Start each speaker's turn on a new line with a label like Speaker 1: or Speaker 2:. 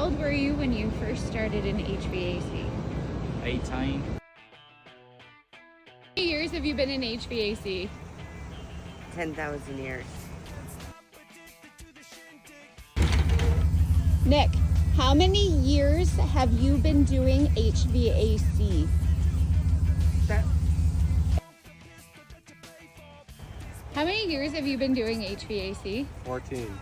Speaker 1: old were you when you first started in HVAC?
Speaker 2: 18.
Speaker 1: How many years have you been in HVAC?
Speaker 3: 10,000 years.
Speaker 1: Nick, how many years have you been doing HVAC? How many years have you been doing HVAC?
Speaker 4: 14.